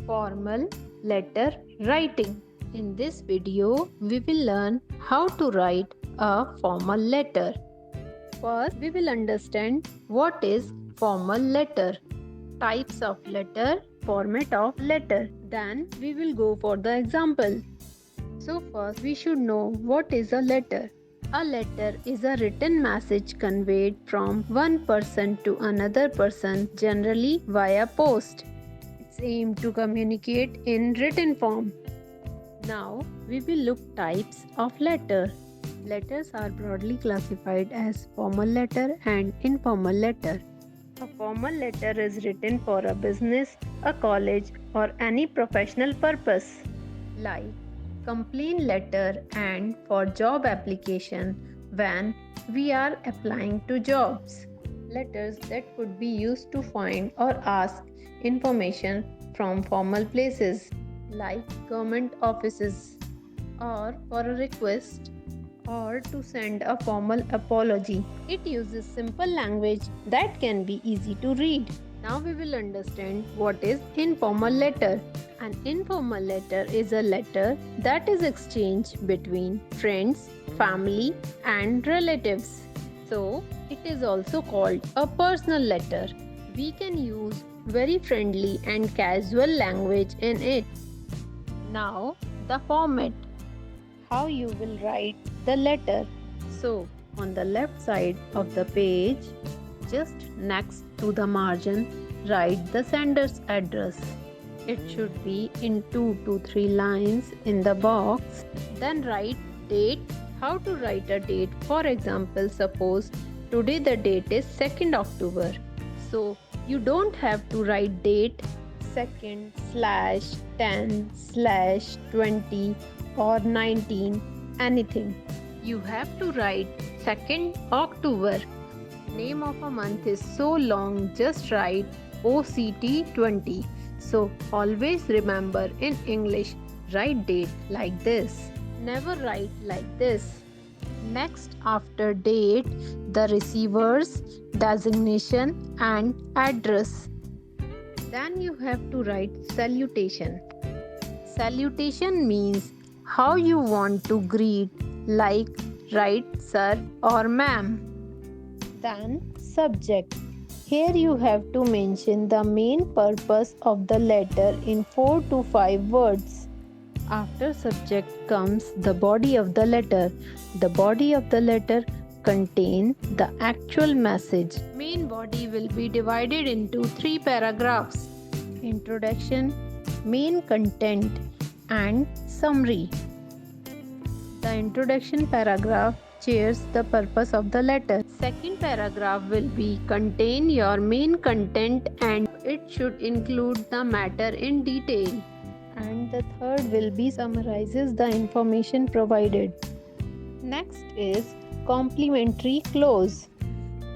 Formal letter writing. In this video, we will learn how to write a formal letter. First, we will understand what is formal letter, types of letter, format of letter. Then we will go for the example. So first we should know what is a letter. A letter is a written message conveyed from one person to another person, generally via post. It's aimed to communicate in written form. Now we will look types of letter. Letters are broadly classified as formal letter and informal letter. A formal letter is written for a business, a college, or any professional purpose, like complaint letter and for job application when we are applying to jobs. Letters that could be used to find or ask information from formal places like government offices, or for a request or to send a formal apology. It uses simple language that can be easy to read. Now we will understand what is informal letter. An informal letter is a letter that is exchanged between friends, family, and relatives. So, it is also called a personal letter. We can use very friendly and casual language in it. Now, the format. How you will write the letter. So, on the left side of the page, just next to the margin, write the sender's address. It should be in 2 to 3 lines in the box. Then write date. How to write a date? For example, suppose today the date is 2nd October. So you don't have to write date 2nd / 10 / 20 or 19, anything. You have to write 2nd October. Name of a month is so long, just write OCT 20. So always remember in English, write date like this. Never write like this. Next, after date, the receiver's designation and address. Then you have to write salutation. Salutation means how you want to greet, like write sir or ma'am. Then subject. Here you have to mention the main purpose of the letter in 4 to 5 words. After subject comes the body of the letter. The body of the letter contains the actual message. Main body will be divided into 3 paragraphs: introduction, main content, and summary. The introduction paragraph shares the purpose of the letter. Second paragraph will be contain your main content and it should include the matter in detail. And the third will be summarizes the information provided. Next is complimentary clause.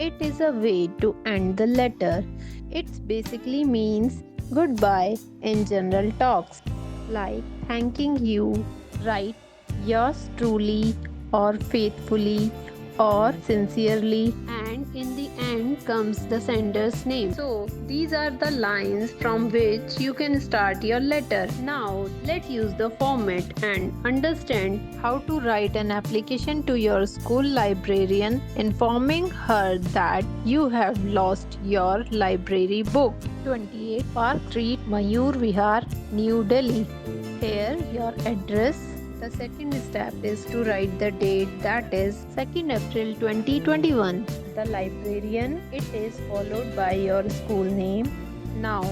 It is a way to end the letter. It basically means goodbye in general talks, like thanking you, write yours truly, or faithfully, or sincerely, and in the end comes the sender's name. So these are the lines from which you can start your letter. Now let's use the format and understand how to write an application to your school librarian informing her that you have lost your library book. 28 Park Street, Mayur Vihar, New Delhi. Here your address. The second step is to write the date, that is 2nd April 2021. The librarian, it is followed by your school name. Now,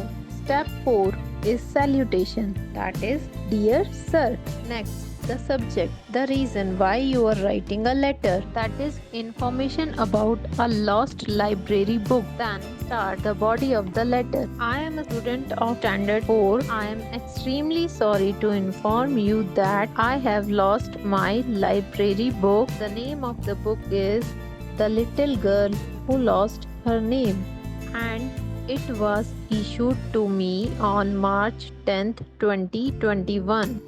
step 4 is salutation, that is Dear Sir. Next, the subject, the reason why you are writing a letter, that is information about a lost library book. Then start the body of the letter. I am a student of Standard 4. I am extremely sorry to inform you that I have lost my library book. The name of the book is The Little Girl Who Lost Her Name, and it was issued to me on March 10th, 2021.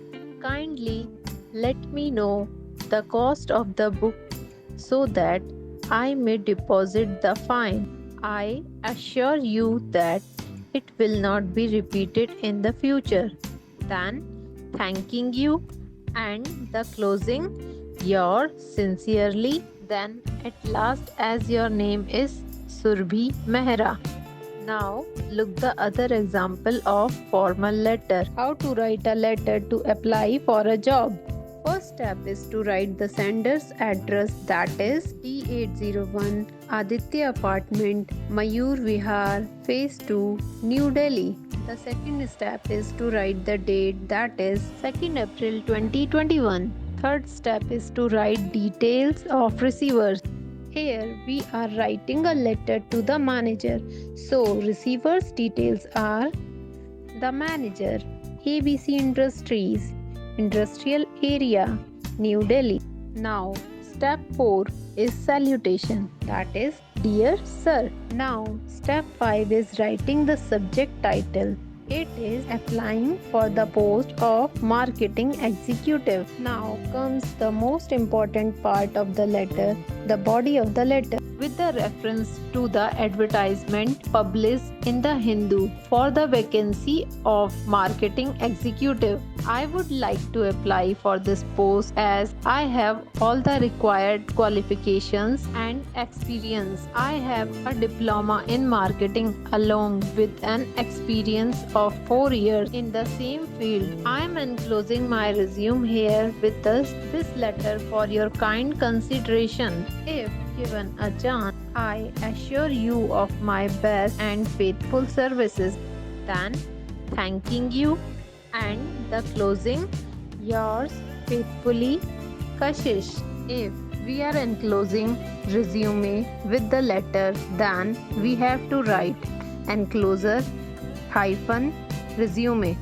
Kindly let me know the cost of the book so that I may deposit the fine. I assure you that it will not be repeated in the future. Then thanking you and the closing, yours sincerely. Then at last, as your name is Surbhi Mehra. Now look the other example of formal letter. How to write a letter to apply for a job. First step is to write the sender's address, that is T801 Aditya Apartment, Mayur Vihar, Phase 2, New Delhi. The second step is to write the date, that is 2nd April 2021. Third step is to write details of receivers. Here we are writing a letter to the manager. So receiver's details are the manager, ABC Industries, Industrial Area, New Delhi. Now step 4 is salutation, that is Dear Sir. Now step 5 is writing the subject title. It is applying for the post of marketing executive. Now comes the most important part of the letter, the body of the letter, with the reference to the advertisement published in the Hindu for the vacancy of marketing executive. I would like to apply for this post as I have all the required qualifications and experience. I have a diploma in marketing along with an experience of 4 years in the same field. I am enclosing my resume here with this letter for your kind consideration. If given a chance, I assure you of my best and faithful services. Then, thanking you and the closing, yours faithfully, Kashish. If we are enclosing resume with the letter, then we have to write enclosure hyphen resume.